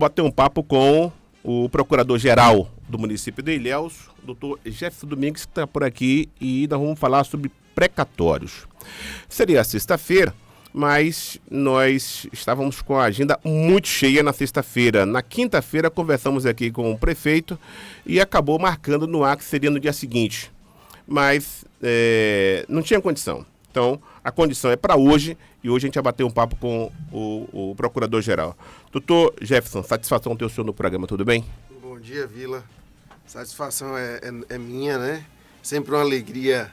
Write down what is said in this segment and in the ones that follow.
Bater um papo com o procurador-geral do município de Ilhéus, o doutor Jefferson Domingues, que está por aqui, e nós vamos falar sobre precatórios. Seria sexta-feira, mas nós estávamos com a agenda muito cheia na sexta-feira. Na quinta-feira conversamos aqui com o prefeito e acabou marcando no ar que seria no dia seguinte, mas não tinha condição. Então, a condição é para hoje, e hoje a gente vai bater um papo com o procurador-geral. Doutor Jefferson, satisfação ter o senhor no programa, tudo bem? Bom dia, Vila. Satisfação é minha, né? Sempre uma alegria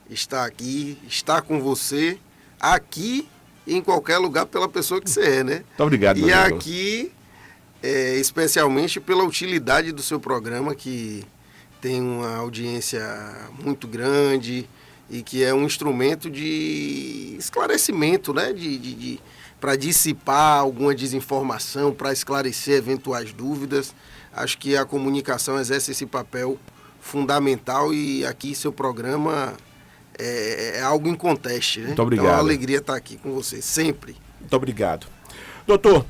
estar aqui, estar com você, aqui e em qualquer lugar pela pessoa que você é, né? Muito obrigado, meu E amigo. aqui, especialmente pela utilidade do seu programa, que tem uma audiência muito grande e que é um instrumento de esclarecimento, né? Para dissipar alguma desinformação, para esclarecer eventuais dúvidas. Acho que a comunicação exerce esse papel fundamental e aqui seu programa é algo inconteste, né? Muito obrigado. Então é uma alegria estar aqui com você, sempre. Muito obrigado. Doutor,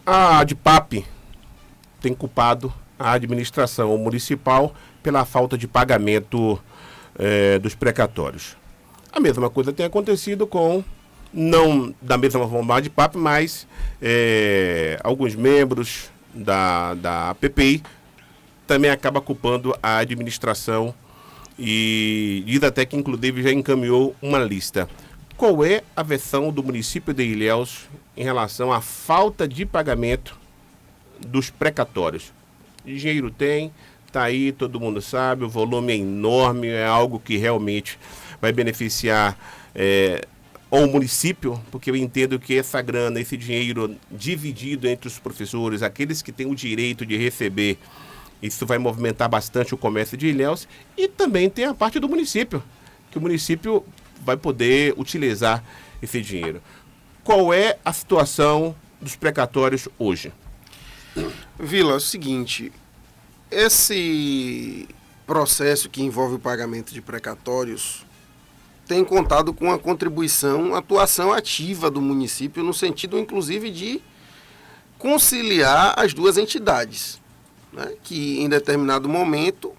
a ADPAP tem culpado a administração municipal pela falta de pagamento dos precatórios. A mesma coisa tem acontecido com, não da mesma forma a ADPAP, mas alguns membros da PPI também acabam culpando a administração e diz até que inclusive já encaminhou uma lista. Qual é a versão do município de Ilhéus em relação à falta de pagamento dos precatórios? Dinheiro tem, está aí, todo mundo sabe, o volume é enorme, é algo que realmente vai beneficiar o município, porque eu entendo que essa grana, esse dinheiro dividido entre os professores, aqueles que têm o direito de receber, isso vai movimentar bastante o comércio de Ilhéus, e também tem a parte do município, que o município vai poder utilizar esse dinheiro. Qual é a situação dos precatórios hoje? Vila, é o seguinte, esse processo que envolve o pagamento de precatórios tem contado com a contribuição, atuação ativa do município, no sentido, inclusive, de conciliar as duas entidades, né, que em determinado momento,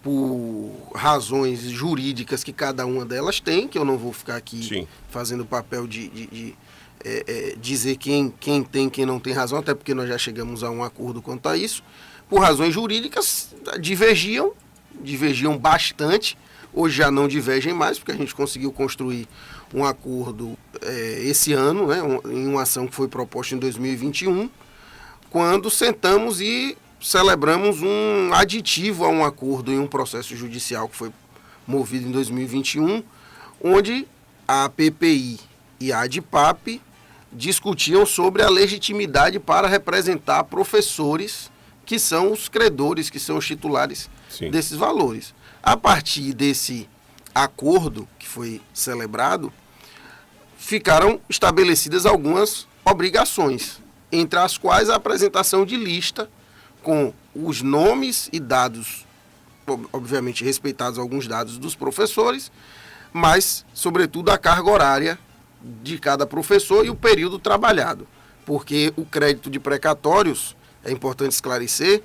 por razões jurídicas que cada uma delas tem, que eu não vou ficar aqui Sim. fazendo o papel de dizer quem tem, quem não tem razão, até porque nós já chegamos a um acordo quanto a isso, por razões jurídicas, divergiam bastante. Hoje já não divergem mais, porque a gente conseguiu construir um acordo esse ano, né, em uma ação que foi proposta em 2021, quando sentamos e celebramos um aditivo a um acordo em um processo judicial que foi movido em 2021, onde a PPI e a ADPAP discutiam sobre a legitimidade para representar professores que são os credores, que são os titulares Sim. desses valores. A partir desse acordo que foi celebrado, ficaram estabelecidas algumas obrigações, entre as quais a apresentação de lista com os nomes e dados, obviamente respeitados alguns dados dos professores, mas, sobretudo, a carga horária de cada professor e o período trabalhado. Porque o crédito de precatórios, é importante esclarecer,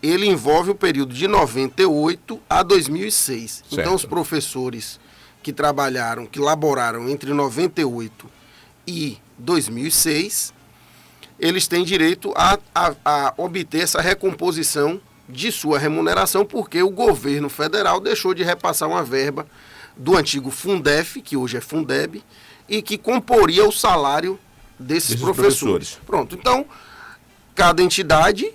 ele envolve o período de 98 a 2006. Certo. Então, os professores que trabalharam, que laboraram entre 98 e 2006, eles têm direito a obter essa recomposição de sua remuneração, porque o governo federal deixou de repassar uma verba do antigo Fundef, que hoje é Fundeb, e que comporia o salário desses professores. Pronto, então, cada entidade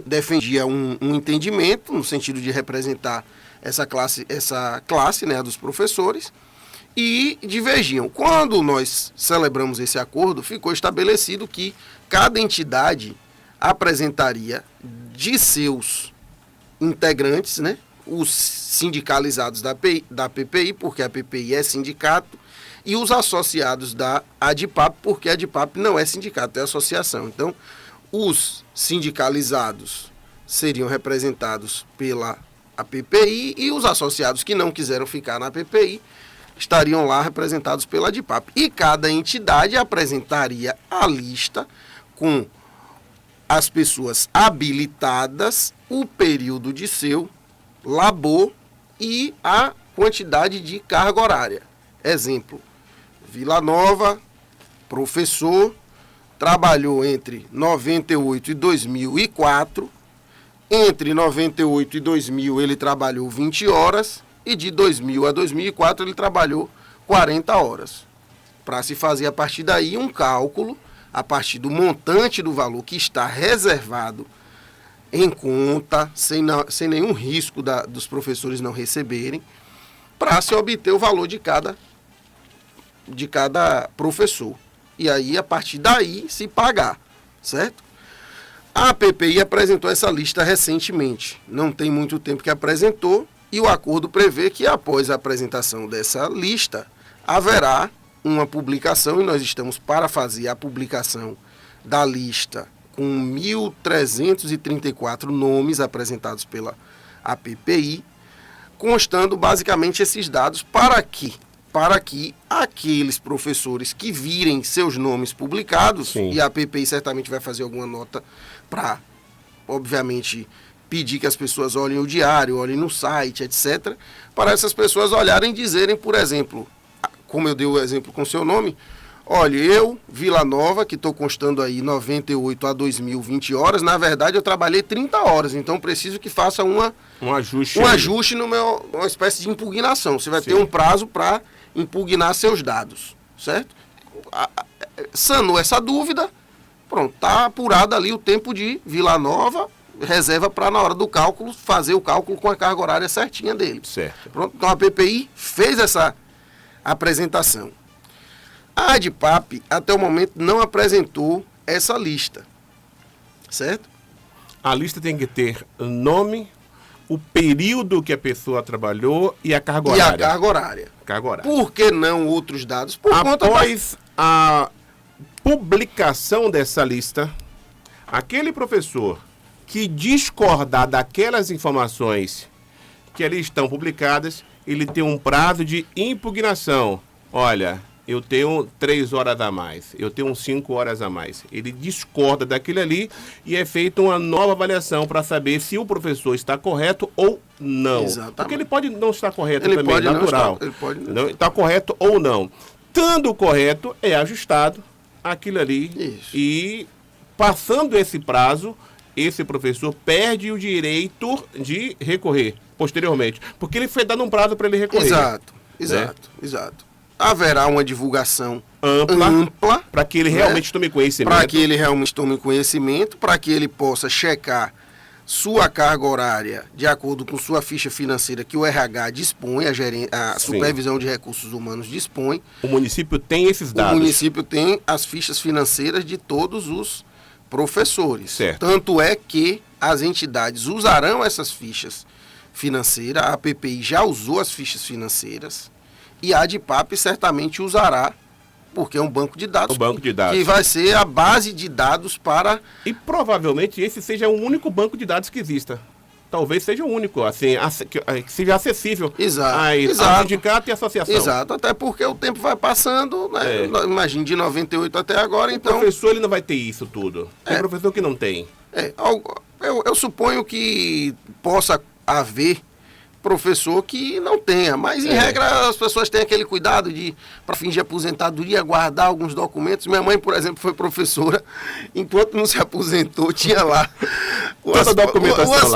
defendia um entendimento, no sentido de representar essa classe, né, dos professores, e divergiam. Quando nós celebramos esse acordo, ficou estabelecido que cada entidade apresentaria de seus integrantes, né, os sindicalizados da PPI, porque a PPI é sindicato, e os associados da ADPAP, porque a ADPAP não é sindicato, é associação. Então, os sindicalizados seriam representados pela PPI e os associados que não quiseram ficar na PPI estariam lá representados pela ADIPAP. E cada entidade apresentaria a lista com as pessoas habilitadas, o período de seu labor e a quantidade de carga horária. Exemplo, Vila Nova, professor, trabalhou entre 98 e 2004. Entre 98 e 2000 ele trabalhou 20 horas e de 2000 a 2004 ele trabalhou 40 horas. Para se fazer a partir daí um cálculo, a partir do montante do valor que está reservado em conta, sem nenhum risco dos professores não receberem, para se obter o valor de cada professor. E aí, a partir daí, se pagar, certo? A PPI apresentou essa lista recentemente, não tem muito tempo que apresentou, e o acordo prevê que após a apresentação dessa lista, haverá uma publicação, e nós estamos para fazer a publicação da lista com 1.334 nomes apresentados pela APPI, constando basicamente esses dados para que aqueles professores que virem seus nomes publicados, Sim. e a APPI certamente vai fazer alguma nota para, obviamente, pedir que as pessoas olhem o diário, olhem no site, etc., para essas pessoas olharem e dizerem, por exemplo, como eu dei o exemplo com seu nome, olha, eu, Vila Nova, que estou constando aí 98 a 2020 horas, na verdade eu trabalhei 30 horas, então preciso que faça um ajuste no meu, uma espécie de impugnação. Você vai ter um prazo para impugnar seus dados, certo? Sanou essa dúvida, pronto, está apurado ali o tempo de Vila Nova, reserva para na hora do cálculo, fazer o cálculo com a carga horária certinha dele. Certo. Pronto, então a PPI fez essa apresentação. A ADIPAP, até o momento, não apresentou essa lista, certo? A lista tem que ter nome, o período que a pessoa trabalhou e a carga horária. E a carga horária. Carga horária. Por que não outros dados? Após a publicação dessa lista, aquele professor que discordar daquelas informações que ali estão publicadas, ele tem um prazo de impugnação. Olha, eu tenho 3 horas a mais, eu tenho 5 horas a mais. Ele discorda daquilo ali e é feita uma nova avaliação para saber se o professor está correto ou não. Exatamente. Porque ele pode não estar correto ele também, pode natural. Ele pode não Está correto ou não. Estando correto, é ajustado aquilo ali. Isso. E passando esse prazo, esse professor perde o direito de recorrer posteriormente. Porque ele foi dado um prazo para ele recorrer. Exato. Haverá uma divulgação ampla para que ele realmente tome conhecimento. Para que ele realmente tome conhecimento, para que ele possa checar sua carga horária de acordo com sua ficha financeira que o RH dispõe, a Supervisão de Recursos Humanos dispõe. O município tem esses dados. O município tem as fichas financeiras de todos os professores. Certo. Tanto é que as entidades usarão essas fichas financeiras, a APPI já usou as fichas financeiras, e a ADIPAP certamente usará, porque é um banco de dados. Que vai ser a base de dados para... E provavelmente esse seja o único banco de dados que exista. Talvez seja o único, assim, que seja acessível ao sindicato e à associação. Exato, até porque o tempo vai passando, né? Imagine de 98 até agora, então... O professor ele não vai ter isso tudo. Tem professor que não tem. Eu suponho que possa haver professor que não tenha, mas em regra as pessoas têm aquele cuidado de, para fins de aposentadoria, guardar alguns documentos. Minha mãe, por exemplo, foi professora, enquanto não se aposentou, tinha lá umas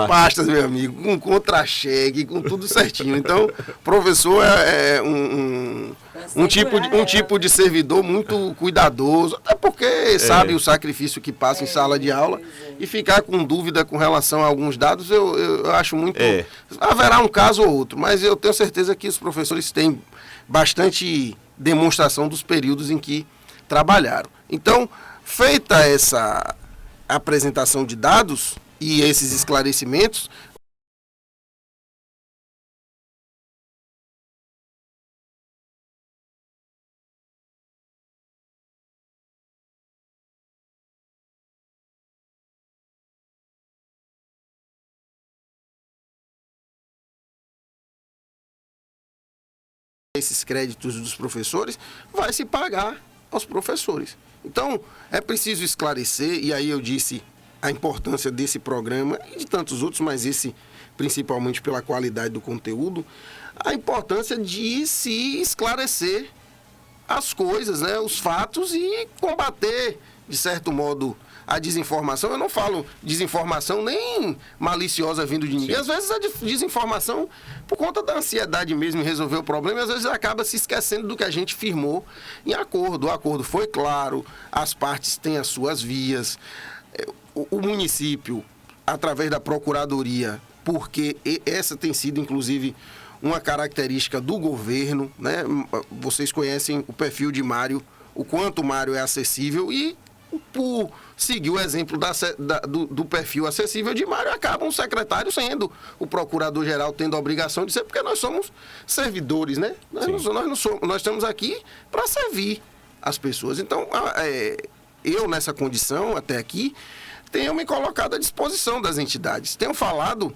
pastas, meu amigo, com contra-cheque, com tudo certinho. Então, professor é um tipo de servidor muito cuidadoso, até porque sabe o sacrifício que passa em sala de aula, e ficar com dúvida com relação a alguns dados, eu acho muito... Haverá um caso ou outro, mas eu tenho certeza que os professores têm bastante demonstração dos períodos em que trabalharam. Então, feita essa apresentação de dados e esses esclarecimentos, esses créditos dos professores, vai se pagar aos professores. Então, é preciso esclarecer, e aí eu disse a importância desse programa e de tantos outros, mas esse principalmente pela qualidade do conteúdo, a importância de se esclarecer as coisas, né, os fatos e combater, de certo modo, a desinformação. Eu não falo desinformação nem maliciosa vindo de ninguém. Às vezes a desinformação, por conta da ansiedade mesmo em resolver o problema, às vezes acaba se esquecendo do que a gente firmou em acordo. O acordo foi claro, as partes têm as suas vias. O município, através da Procuradoria, porque essa tem sido, inclusive, uma característica do governo, né? Vocês conhecem o perfil de Mário, o quanto o Mário é acessível e, por seguir o exemplo do perfil acessível de Mário, acaba um secretário sendo o procurador-geral, tendo a obrigação de ser, porque nós somos servidores, né? Nós estamos aqui para servir as pessoas. Então, eu, nessa condição, até aqui, tenho me colocado à disposição das entidades. Tenho falado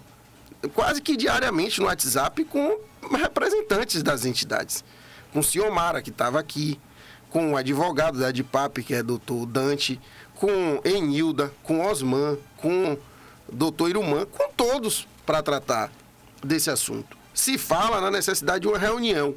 quase que diariamente no WhatsApp com representantes das entidades. Com o senhor Mara, que estava aqui, com o advogado da ADIPAP, que é doutor Dante, com Enilda, com Osman, com doutor Irumã, com todos para tratar desse assunto. Se fala na necessidade de uma reunião.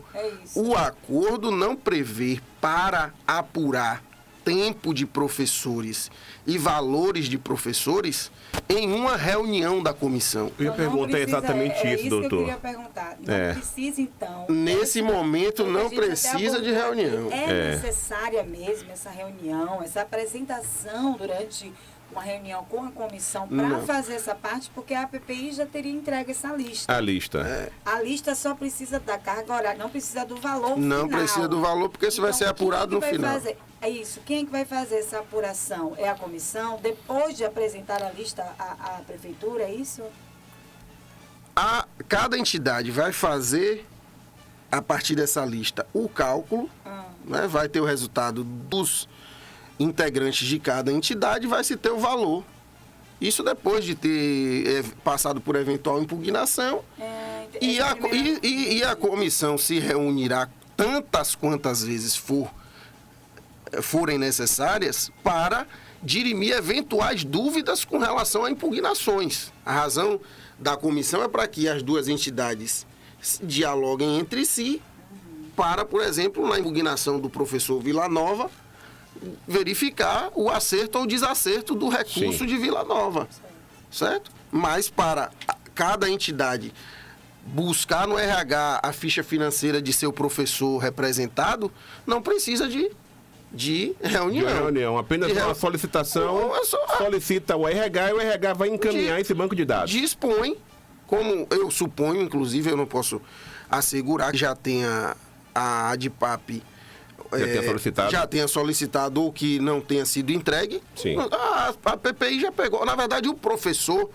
O acordo não prevê para apurar tempo de professores e valores de professores em uma reunião da comissão. Eu ia perguntar exatamente isso, doutor. Que eu queria perguntar. Não precisa, então... Nesse momento, não precisa de reunião. É necessária mesmo essa reunião, essa apresentação durante uma reunião com a comissão para fazer essa parte, porque a PPI já teria entregue essa lista. A lista. A lista só precisa da carga horária, não precisa do valor final. Não precisa do valor, porque isso vai ser apurado no final. É isso. Quem é que vai fazer essa apuração? É a comissão? Depois de apresentar a lista à prefeitura, é isso? Cada entidade vai fazer, a partir dessa lista, o cálculo, né? Vai ter o resultado dos integrantes de cada entidade, vai se ter o valor. Isso depois de ter passado por eventual impugnação. E a comissão se reunirá tantas quantas vezes forem necessárias para dirimir eventuais dúvidas com relação a impugnações. A razão da comissão é para que as duas entidades dialoguem entre si para, por exemplo, na impugnação do professor Villanova, verificar o acerto ou desacerto do recurso de Villanova, certo? Mas para cada entidade buscar no RH a ficha financeira de seu professor representado, não precisa de reunião. Apenas uma solicitação, solicita o RH e o RH vai encaminhar esse banco de dados. Dispõe, como eu suponho, inclusive eu não posso assegurar que já tenha a ADIPAP já tenha solicitado ou que não tenha sido entregue. Sim. A PPI já pegou. Na verdade, o professor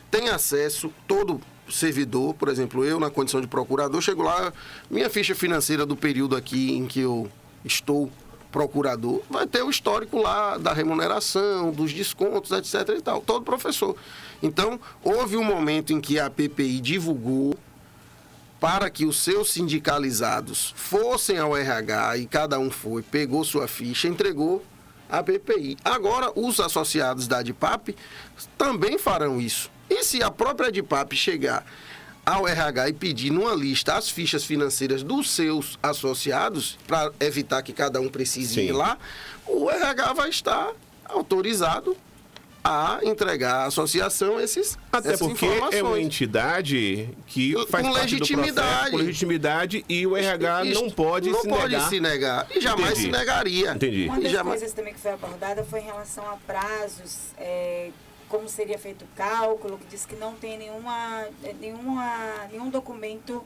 tem acesso, todo servidor, por exemplo, eu na condição de procurador, chego lá, minha ficha financeira do período aqui em que eu estou procurador, vai ter o histórico lá da remuneração, dos descontos, etc. e tal, todo professor. Então, houve um momento em que a PPI divulgou para que os seus sindicalizados fossem ao RH e cada um foi, pegou sua ficha, entregou à PPI. Agora, os associados da ADIPAP também farão isso. E se a própria ADIPAP chegar ao RH e pedir numa lista as fichas financeiras dos seus associados, para evitar que cada um precise ir lá, o RH vai estar autorizado a entregar à associação essas porque informações. É uma entidade que faz com parte legitimidade. Do processo, com legitimidade, e o RH não pode se negar. E jamais se negaria. Entendi. Uma das coisas também que foi abordada foi em relação a prazos, como seria feito o cálculo, que diz que não tem nenhum documento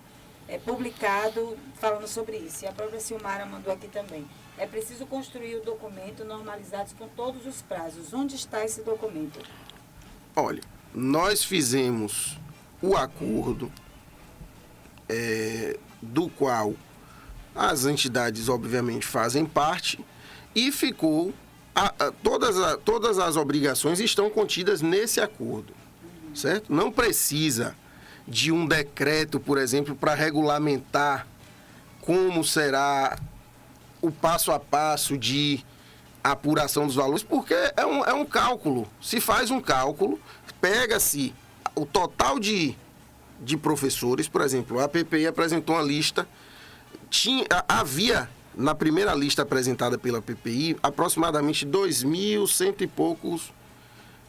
publicado falando sobre isso. E a própria Silmara mandou aqui também. É preciso construir o documento normalizado com todos os prazos. Onde está esse documento? Olha, nós fizemos o acordo do qual as entidades, obviamente, fazem parte e ficou... todas as obrigações estão contidas nesse acordo, certo? Não precisa de um decreto, por exemplo, para regulamentar como será o passo a passo de apuração dos valores, porque é um cálculo. Se faz um cálculo, pega-se o total de professores, por exemplo, a PPI apresentou uma lista, havia na primeira lista apresentada pela PPI aproximadamente 2.100 e poucos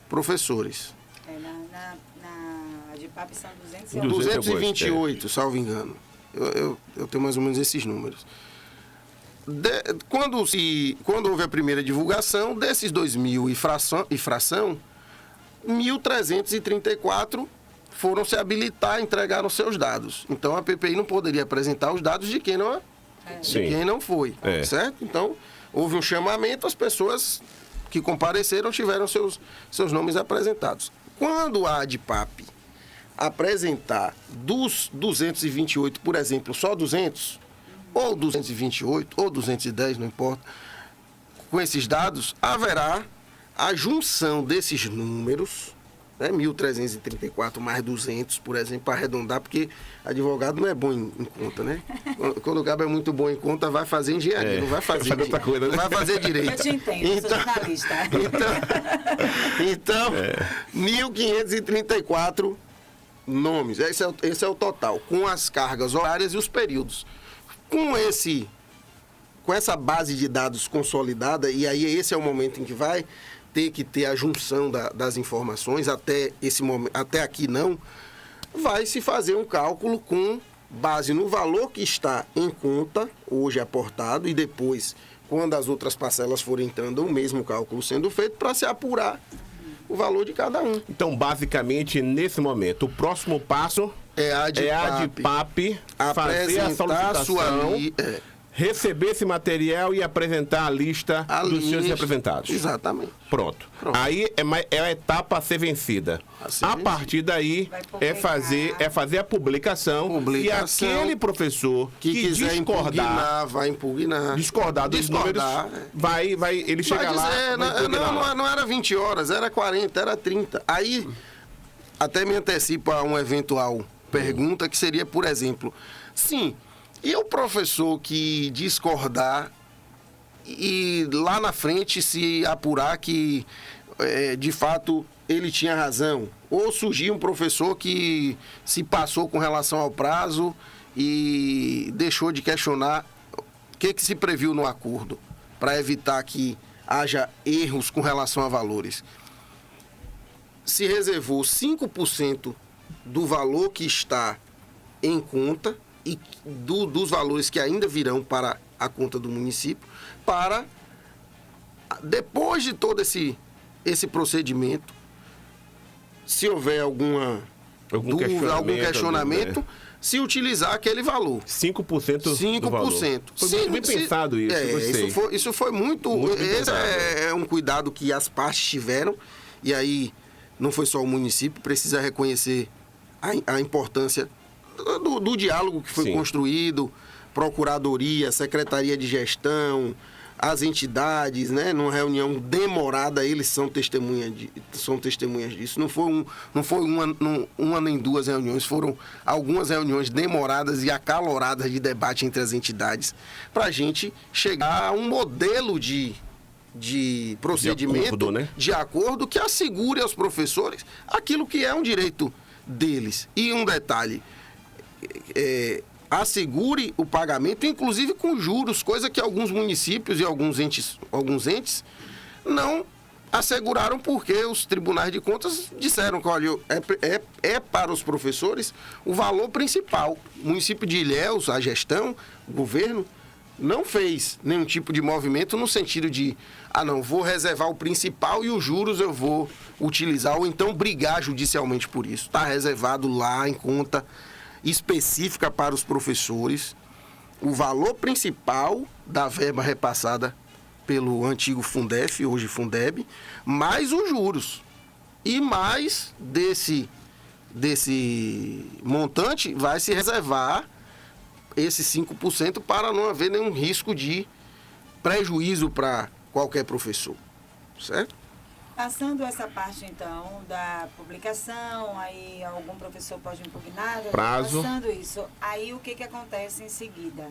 professores. Na ADIPAP são 228, salvo engano. Eu tenho mais ou menos esses números. Quando houve a primeira divulgação, desses 2.000 e fração, 1.334 foram se habilitar, entregaram seus dados. Então a PPI não poderia apresentar os dados de quem não foi, certo? Então houve um chamamento, as pessoas que compareceram tiveram seus nomes apresentados. Quando a ADIPAP apresentar dos 228, por exemplo, só 200, ou 228, ou 210, não importa, com esses dados, haverá a junção desses números, né, 1.334 mais 200, por exemplo, para arredondar, porque advogado não é bom em conta, né? Quando o cabo é muito bom em conta, vai fazer engenharia, não vai fazer outra coisa, né? Não vai fazer direito. Eu te entendo, sou jornalista. Então 1.534 nomes, esse é o total, com as cargas horárias e os períodos. Com essa base de dados consolidada, e aí esse é o momento em que vai ter que ter a junção das informações, até esse momento, até aqui não, vai se fazer um cálculo com base no valor que está em conta, hoje aportado, e depois, quando as outras parcelas forem entrando, o mesmo cálculo sendo feito para se apurar o valor de cada um. Então, basicamente, nesse momento, o próximo passo é a ADIPAP fazer a solicitação, receber esse material e apresentar a lista dos seus representados. Exatamente. Pronto. Aí é a etapa a ser vencida. A partir daí é fazer a publicação e aquele professor que quiser discordar, vai impugnar. Discordar dos números, ele chega lá. Não era 20 horas, era 40, era 30. Aí até me antecipo a uma eventual pergunta que seria, por exemplo, sim, e o professor que discordar e lá na frente se apurar que de fato ele tinha razão, ou surgir um professor que se passou com relação ao prazo e deixou de questionar o que se previu no acordo para evitar que haja erros com relação a valores. Se reservou 5% do valor que está em conta e dos valores que ainda virão para a conta do município, para, depois de todo esse procedimento, se houver alguma dúvida, algum questionamento, se utilizar aquele valor. 5% do valor. 5%. Foi bem pensado isso. Isso foi muito esse é um cuidado que as partes tiveram, e aí não foi só o município, precisa reconhecer a importância do diálogo que foi construído, Procuradoria, Secretaria de Gestão, as entidades, né, numa reunião demorada, eles são testemunhas disso. Não foi uma nem duas reuniões, foram algumas reuniões demoradas e acaloradas de debate entre as entidades, para a gente chegar a um modelo de procedimento, de acordo que assegure aos professores aquilo que é um direito deles. E um detalhe, assegure o pagamento, inclusive com juros, coisa que alguns municípios e alguns entes não asseguraram, porque os tribunais de contas disseram que, olha, é para os professores o valor principal. O município de Ilhéus, a gestão, o governo, não fez nenhum tipo de movimento no sentido de, não, vou reservar o principal e os juros eu vou utilizar, ou então brigar judicialmente por isso. Está reservado lá em conta específica para os professores o valor principal da verba repassada pelo antigo Fundef, hoje Fundeb, mais os juros. E mais desse montante vai se reservar esses 5% para não haver nenhum risco de prejuízo para qualquer professor, certo? Passando essa parte, então, da publicação, aí algum professor pode impugnar. Prazo. Passando isso, aí o que acontece em seguida?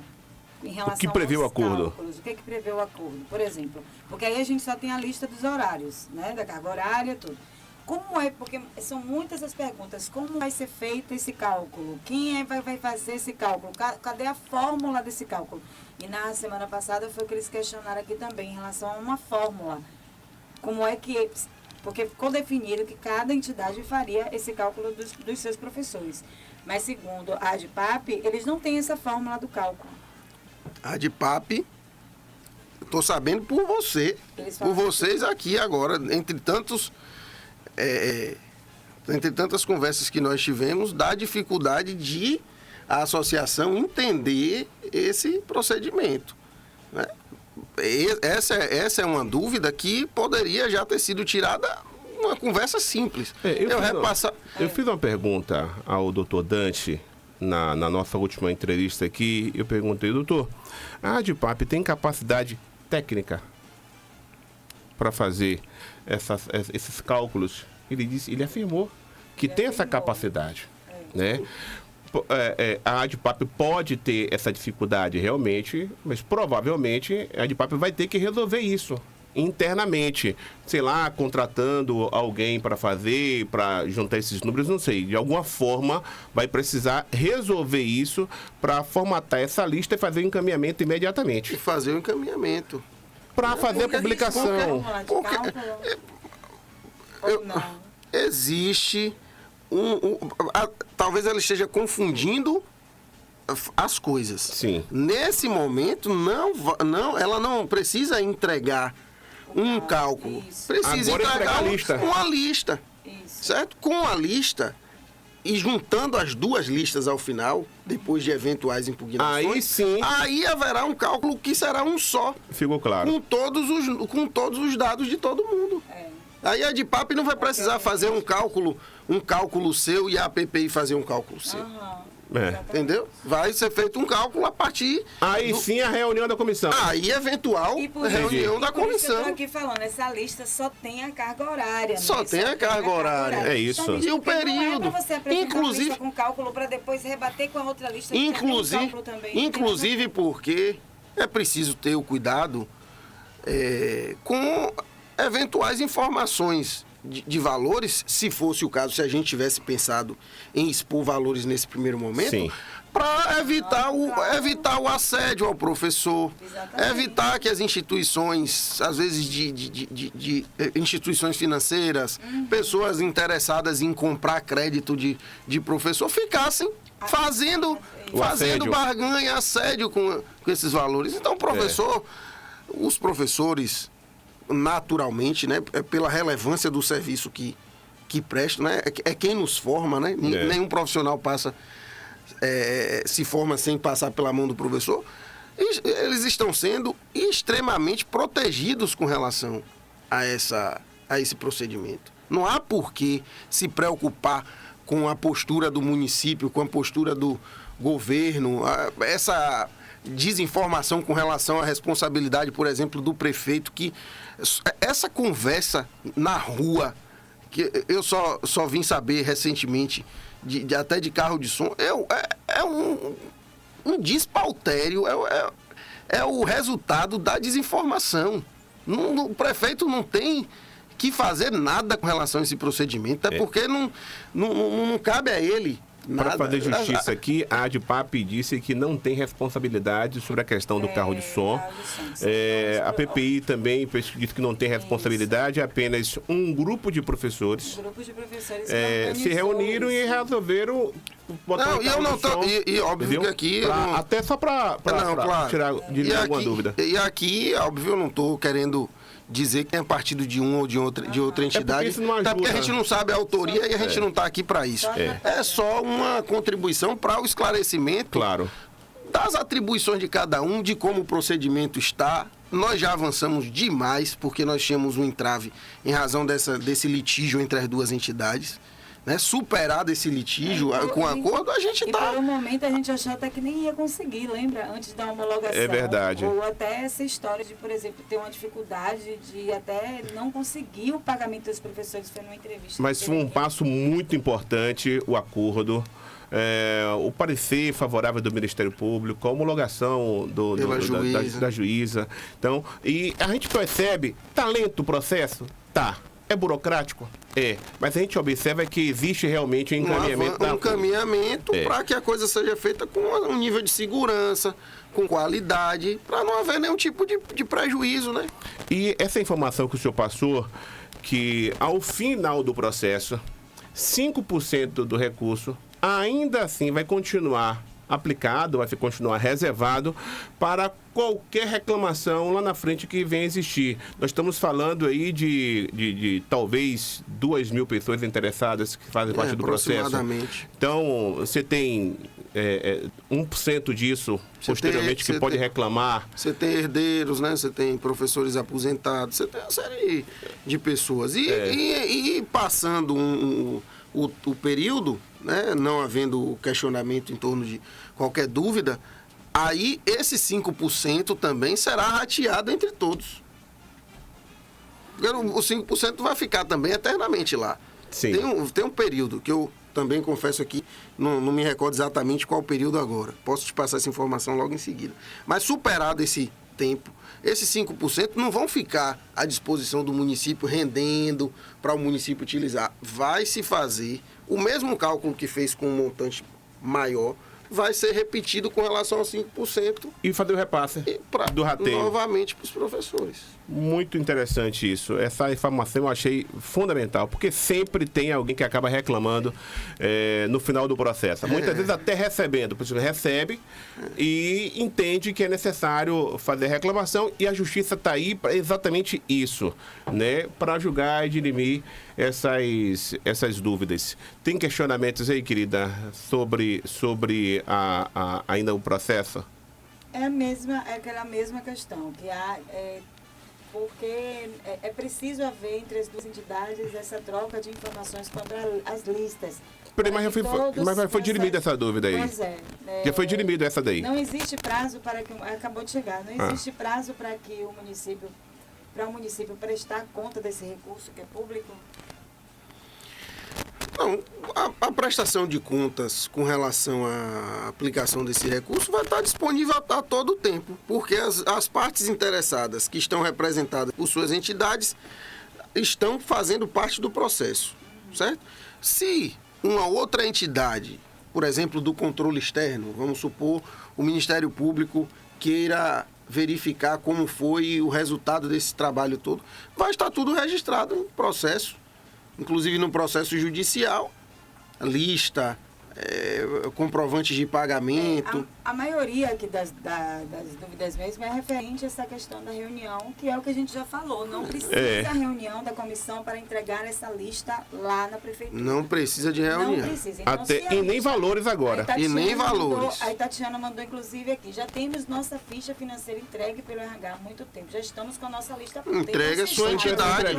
em relação O que prevê o aos acordo? cálculos, o que prevê o acordo, por exemplo? Porque aí a gente só tem a lista dos horários, né? Da carga horária, tudo. Como é, porque são muitas as perguntas, como vai ser feito esse cálculo? Quem vai fazer esse cálculo? Cadê a fórmula desse cálculo? E na semana passada foi o que eles questionaram aqui também, em relação a uma fórmula. Como é que... Porque ficou definido que cada entidade faria esse cálculo dos seus professores. Mas, segundo a ADPAP, eles não têm essa fórmula do cálculo. A ADPAP, estou sabendo por você, por vocês aqui agora, entre tantas conversas que nós tivemos, da dificuldade de a associação entender esse procedimento, né? Essa é uma dúvida que poderia já ter sido tirada numa conversa simples. Eu fiz uma pergunta ao doutor Dante na nossa última entrevista aqui. Eu perguntei, doutor, a ADPAP tem capacidade técnica para fazer esses cálculos? Ele afirmou que tem essa capacidade, né? A ADPAP pode ter essa dificuldade realmente, mas provavelmente a ADPAP vai ter que resolver isso internamente, sei lá, contratando alguém para fazer, para juntar esses números, não sei, de alguma forma vai precisar resolver isso para formatar essa lista e fazer o encaminhamento imediatamente. E fazer o encaminhamento. Para fazer a publicação. Existe talvez ela esteja confundindo as coisas. Sim. Nesse momento, ela não precisa entregar um cálculo. Isso. Precisa entregar uma lista. Isso. Certo? Com a lista e juntando as duas listas ao final, depois de eventuais impugnações, aí sim, aí haverá um cálculo que será um só. Ficou claro. Com todos os dados de todo mundo. Aí a ADPAP não vai precisar fazer um cálculo seu e a APPI fazer um cálculo seu. Entendeu? Vai ser feito um cálculo a partir... Aí sim a reunião da comissão. Aí eventual reunião da comissão. Por isso que eu estou aqui falando, essa lista só tem a carga horária. Só tem a carga horária. É isso. E o período. Não é para você apresentar uma lista com cálculo para depois rebater com a outra lista. Inclusive porque é preciso ter o cuidado com eventuais informações de valores, se fosse o caso, se a gente tivesse pensado em expor valores nesse primeiro momento, para evitar o assédio ao professor, evitar que as instituições, às vezes de instituições financeiras, pessoas interessadas em comprar crédito de professor, ficassem fazendo barganha, assédio com esses valores. Então, os professores, naturalmente, né, pela relevância do serviço que presta, né, é quem nos forma, né? Nenhum profissional se forma sem passar pela mão do professor. Eles estão sendo extremamente protegidos com relação a esse procedimento. Não há por que se preocupar com a postura do município, com a postura do governo, essa desinformação com relação à responsabilidade, por exemplo, do prefeito, que essa conversa na rua, que eu só vim saber recentemente, até de carro de som, é um despautério, é o resultado da desinformação. O prefeito não tem que fazer nada com relação a esse procedimento, até porque não cabe a ele. Para fazer justiça aqui, a ADPAP disse que não tem responsabilidade sobre a questão do carro de som. A PPI também disse que não tem responsabilidade, é apenas um grupo de professores. Se reuniram e resolveram botar e óbvio que aqui... Até só para tirar de alguma dúvida. E aqui, óbvio, eu não estou querendo dizer que é partido de uma ou de outra entidade, até porque a gente não sabe a autoria e a gente não está aqui para isso. É só uma contribuição para o esclarecimento das atribuições de cada um, de como o procedimento está. Nós já avançamos demais, porque nós tínhamos um entrave em razão desse litígio entre as duas entidades. né, superado esse litígio com acordo, a gente está... E para o momento a gente achou até que nem ia conseguir, lembra? Antes da homologação. É verdade. Ou até essa história de, por exemplo, ter uma dificuldade de até não conseguir o pagamento dos professores, foi numa entrevista. Mas foi um passo muito importante, o acordo. O parecer favorável do Ministério Público, a homologação da juíza. Então, e a gente percebe, tá lento o processo? Tá. É burocrático? É. Mas a gente observa que existe realmente um encaminhamento. Um encaminhamento para que a coisa seja feita com um nível de segurança, com qualidade, para não haver nenhum tipo de prejuízo, né? E essa informação que o senhor passou, que ao final do processo, 5% do recurso ainda assim vai continuar aplicado, vai continuar reservado para qualquer reclamação lá na frente que venha existir. Nós estamos falando aí de talvez 2.000 pessoas interessadas que fazem parte do processo. Então, você tem 1% disso, posteriormente, que pode reclamar. Você tem herdeiros, né? Você tem professores aposentados, você tem uma série de pessoas. E passando o período, né, não havendo questionamento em torno de qualquer dúvida, aí esse 5% também será rateado entre todos. O 5% vai ficar também eternamente lá. Sim. Tem um período que eu também confesso aqui, não me recordo exatamente qual período agora. Posso te passar essa informação logo em seguida. Mas superado esse tempo, esses 5% não vão ficar à disposição do município rendendo para o município utilizar. Vai se fazer o mesmo cálculo que fez com um montante maior, vai ser repetido com relação aos 5%. E fazer o repasse do rateio. Novamente para os professores. Muito interessante isso. Essa informação eu achei fundamental, porque sempre tem alguém que acaba reclamando no final do processo. Muitas vezes até recebendo. O professor recebe e entende que é necessário fazer reclamação, e a justiça está aí para exatamente isso, né? Para julgar e dirimir essas dúvidas. Tem questionamentos aí, querida, sobre ainda o processo? É aquela mesma questão, que há... porque é preciso haver entre as duas entidades essa troca de informações quanto às listas. Mas foi dirimida essa dúvida aí. Pois é. Já foi dirimida essa daí. Não existe prazo para que... Acabou de chegar. Não existe prazo para que o município prestar conta desse recurso que é público? Não, a prestação de contas com relação à aplicação desse recurso vai estar disponível a todo tempo, porque as partes interessadas que estão representadas por suas entidades estão fazendo parte do processo, certo? Se uma outra entidade, por exemplo, do controle externo, vamos supor, o Ministério Público queira verificar como foi o resultado desse trabalho todo, vai estar tudo registrado no processo, inclusive no processo judicial, lista, comprovantes de pagamento. A maioria aqui das dúvidas mesmo é referente a essa questão da reunião, que é o que a gente já falou. Não precisa a reunião da comissão para entregar essa lista lá na prefeitura. Não precisa de reunião. Não precisa. Então, e nem valores agora. E nem valores. A Tatiana mandou, inclusive, aqui. Já temos nossa ficha financeira entregue pelo RH há muito tempo. Já estamos com a nossa lista pronta. Entrega a sua entidade.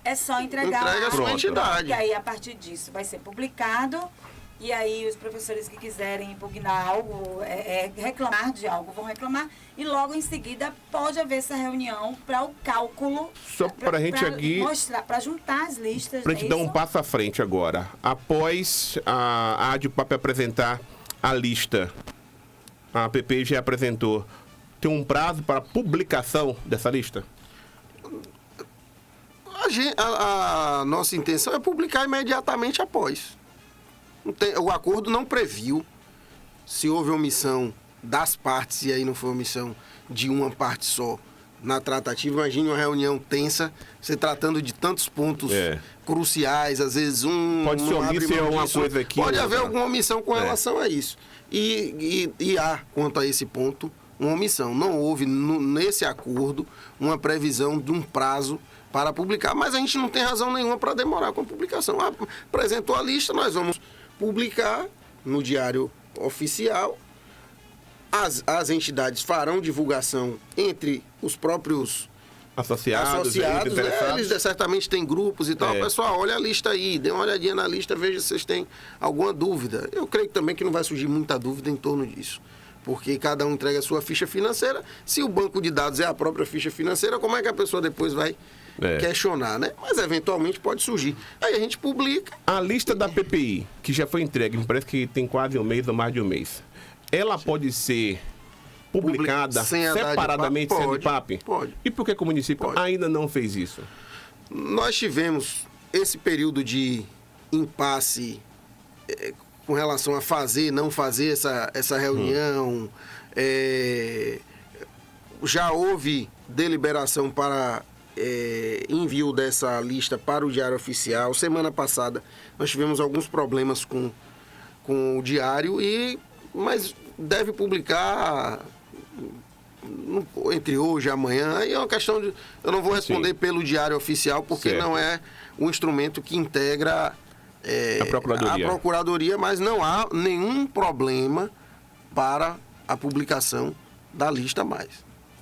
É só entregar a sua entidade. E aí, a partir disso, vai ser publicado. E aí, os professores que quiserem impugnar algo, reclamar de algo, vão reclamar. E logo em seguida, pode haver essa reunião para o cálculo. Só para a gente aqui... mostrar, para juntar as listas. Para a gente dar um passo à frente agora. Após a ADPAP apresentar a lista, a APP já apresentou, tem um prazo para publicação dessa lista? A nossa intenção é publicar imediatamente após. O acordo não previu, se houve omissão das partes, e aí não foi omissão de uma parte só na tratativa. Imagine uma reunião tensa, você tratando de tantos pontos cruciais, às vezes pode ser omisso alguma coisa aqui. Pode haver alguma omissão com relação a isso. E há, quanto a esse ponto, uma omissão. Não houve nesse acordo uma previsão de um prazo para publicar, mas a gente não tem razão nenhuma para demorar com a publicação. Apresentou a lista, nós vamos publicar no Diário Oficial. As entidades farão divulgação entre os próprios associados né? interessados. Eles certamente têm grupos e tal. Pessoal, olha a lista aí, dê uma olhadinha na lista, veja se vocês têm alguma dúvida. Eu creio também que não vai surgir muita dúvida em torno disso. Porque cada um entrega a sua ficha financeira. Se o banco de dados é a própria ficha financeira, como é que a pessoa depois vai questionar, né? Mas eventualmente pode surgir. Aí a gente publica. A lista da PPI, que já foi entregue, me parece que tem quase um mês ou mais de um mês, ela pode ser publicada separadamente sem a DIPAP? Pode. E por que o município ainda não fez isso? Nós tivemos esse período de impasse com relação a fazer, não fazer essa reunião. Já houve deliberação para envio dessa lista para o Diário Oficial. Semana passada nós tivemos alguns problemas com o Diário, mas deve publicar entre hoje e amanhã. Aí é uma questão de... Eu não vou responder pelo Diário Oficial, porque não é um instrumento que integra a Procuradoria, mas não há nenhum problema para a publicação da lista mais,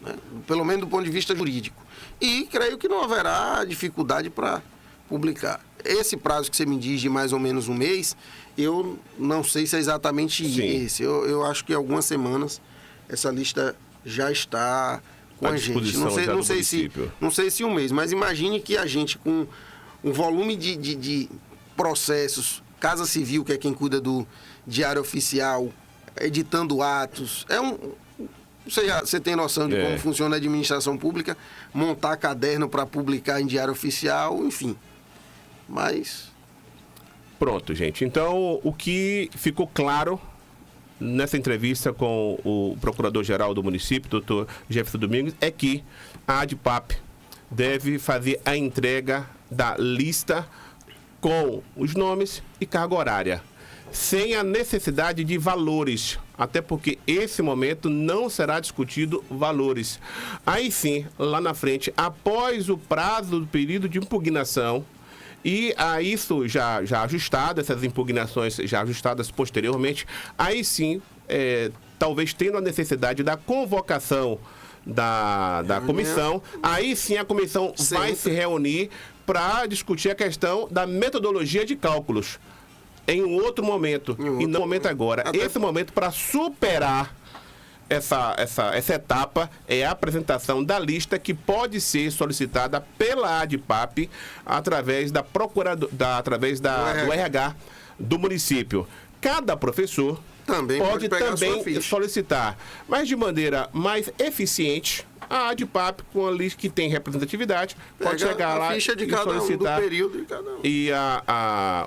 né? Pelo menos do ponto de vista jurídico. E creio que não haverá dificuldade para publicar. Esse prazo que você me diz de mais ou menos um mês, eu não sei se é exatamente esse. Eu acho que em algumas semanas essa lista já está com a gente. Não sei se um mês, mas imagine que a gente, com um volume de processos, Casa Civil, que é quem cuida do Diário Oficial, editando atos, você tem noção de como funciona a administração pública, montar caderno para publicar em Diário Oficial, enfim. Mas... Pronto, gente. Então, o que ficou claro nessa entrevista com o Procurador-Geral do município, doutor Jefferson Domingos, é que a ADIPAP deve fazer a entrega da lista com os nomes e carga horária, sem a necessidade de valores, até porque esse momento não será discutido valores. Aí sim, lá na frente, após o prazo do período de impugnação, e a isso já ajustado, essas impugnações já ajustadas posteriormente, aí sim, talvez tendo a necessidade da convocação da comissão, aí sim a comissão vai se reunir para discutir a questão da metodologia de cálculos em um outro momento, e não momento agora. Esse momento, para superar essa etapa, é a apresentação da lista, que pode ser solicitada pela ADIPAP através do RH do município. Cada professor pode também solicitar, mas de maneira mais eficiente. A ADIPAP, com a lista que tem representatividade, pode chegar lá e solicitar. Do período de cada um. E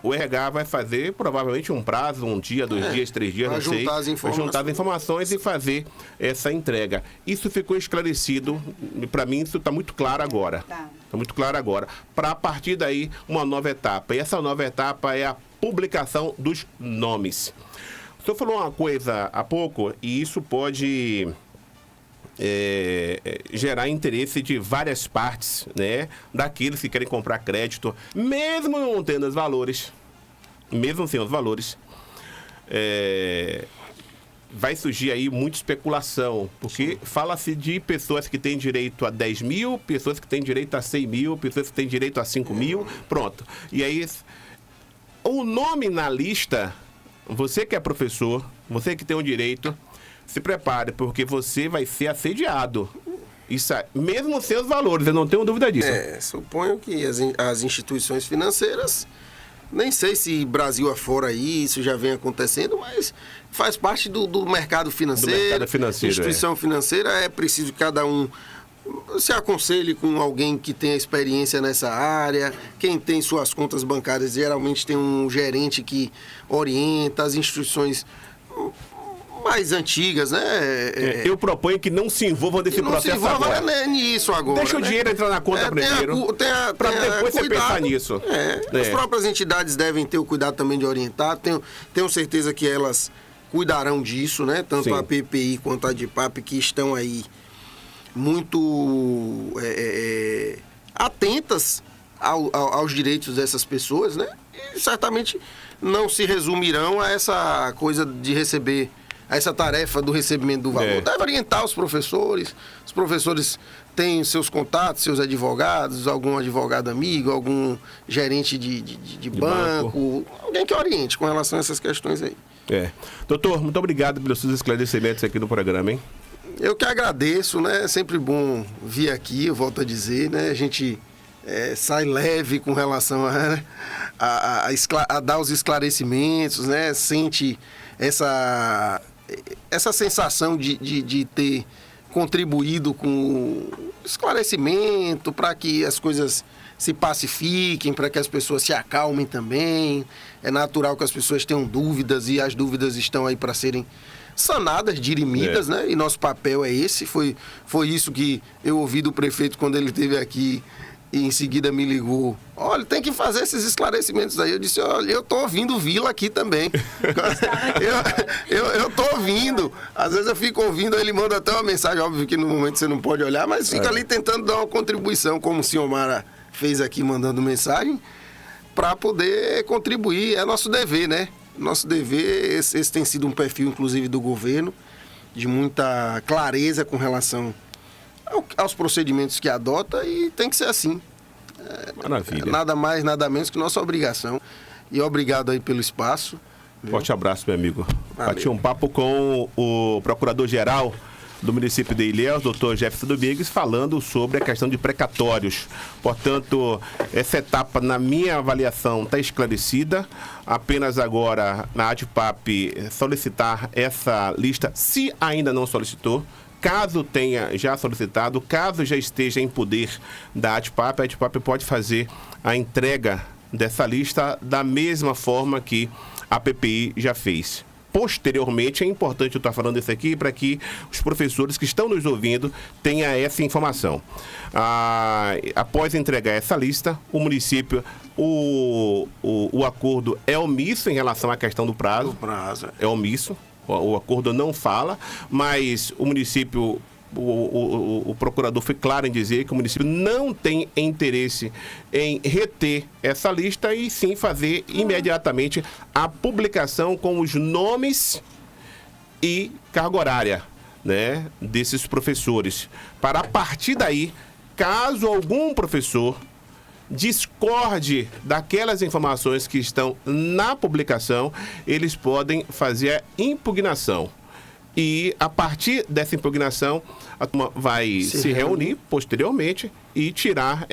o RH vai fazer provavelmente um prazo, um dia, 2 dias, 3 dias, não sei. Vai juntar as informações e fazer essa entrega. Isso ficou esclarecido. Para mim, isso está muito claro agora. Está muito claro agora. Para, a partir daí, uma nova etapa. E essa nova etapa é a publicação dos nomes. O senhor falou uma coisa há pouco, e isso pode... gerar interesse de várias partes, né? Daqueles que querem comprar crédito, mesmo não tendo os valores, mesmo sem os valores, vai surgir aí muita especulação, porque fala-se de pessoas que têm direito a 10 mil, pessoas que têm direito a 100 mil, pessoas que têm direito a 5 mil, pronto. E aí, o nome na lista, você que é professor, você que tem um direito, se prepare, porque você vai ser assediado. Isso, mesmo sem os valores, eu não tenho dúvida disso. Suponho que as instituições financeiras, nem sei se Brasil afora isso já vem acontecendo, mas faz parte do mercado financeiro. Do mercado financeiro, instituição financeira, é preciso que cada um se aconselhe com alguém que tenha experiência nessa área. Quem tem suas contas bancárias, geralmente tem um gerente que orienta as instituições mais antigas, né? Eu proponho que não se envolvam nesse processo agora. Nisso agora. Deixa o dinheiro entrar na conta primeiro, para depois você pensar nisso. As próprias entidades devem ter o cuidado também de orientar. Tenho certeza que elas cuidarão disso, né? Tanto a PPI quanto a ADIPAP, que estão aí muito atentas aos direitos dessas pessoas, né? E certamente não se resumirão a essa coisa de receber, a essa tarefa do recebimento do valor. Deve orientar os professores tem seus contatos, seus advogados, algum advogado amigo, algum gerente de banco, alguém que oriente com relação a essas questões aí. Doutor, muito obrigado pelos seus esclarecimentos aqui no programa, hein? Eu que agradeço, né? É sempre bom vir aqui, eu volto a dizer, né? A gente sai leve com relação a dar os esclarecimentos, né? Sente essa sensação de ter contribuído com esclarecimento para que as coisas se pacifiquem, para que as pessoas se acalmem também. É natural que as pessoas tenham dúvidas e as dúvidas estão aí para serem sanadas, dirimidas, né? E nosso papel é esse. Foi isso que eu ouvi do prefeito quando ele esteve aqui e em seguida me ligou. Olha, tem que fazer esses esclarecimentos aí. Eu disse, olha, eu tô ouvindo o Vila aqui também. eu tô ouvindo. Às vezes eu fico ouvindo, ele manda até uma mensagem, óbvio que no momento você não pode olhar, mas fica ali tentando dar uma contribuição, como o senhor Mara fez aqui, mandando mensagem, para poder contribuir. É nosso dever, né? Nosso dever, esse tem sido um perfil, inclusive, do governo, de muita clareza com relação aos procedimentos que adota, e tem que ser assim. Maravilha. Nada mais, nada menos que nossa obrigação. E obrigado aí pelo espaço. Forte abraço, meu amigo. Valeu. Bati um papo com o procurador-geral do município de Ilhéus, doutor Jefferson Domingues, falando sobre a questão de precatórios. Portanto, essa etapa, na minha avaliação, está esclarecida. Apenas agora, na ADPAP, solicitar essa lista, se ainda não solicitou. Caso tenha já solicitado, caso já esteja em poder da ADPAP, a ADPAP pode fazer a entrega dessa lista da mesma forma que a PPI já fez. Posteriormente, é importante eu estar falando isso aqui para que os professores que estão nos ouvindo tenham essa informação. Após entregar essa lista, o município, o acordo é omisso em relação à questão do prazo. É omisso. O acordo não fala, mas o município, o procurador foi claro em dizer que o município não tem interesse em reter essa lista e sim fazer imediatamente a publicação com os nomes e carga horária, né, desses professores. Para a partir daí, caso algum professor discorde daquelas informações que estão na publicação, eles podem fazer a impugnação. E a partir dessa impugnação, a turma vai se reunir posteriormente e tirar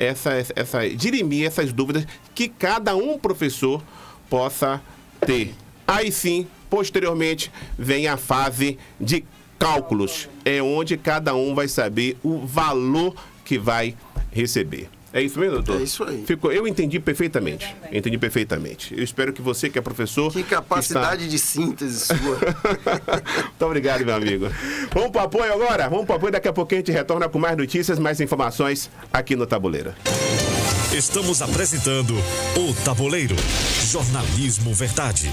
dirimir essas dúvidas que cada um professor possa ter. Aí sim, posteriormente, vem a fase de cálculos. É onde cada um vai saber o valor que vai receber. É isso mesmo, doutor? É isso aí. Eu entendi perfeitamente. Entendi perfeitamente. Eu espero que você, que é professor... Que capacidade de síntese sua. Muito obrigado, meu amigo. Vamos para o apoio agora? Vamos para o apoio. Daqui a pouquinho a gente retorna com mais notícias, mais informações aqui no Tabuleiro. Estamos apresentando o Tabuleiro. Jornalismo Verdade.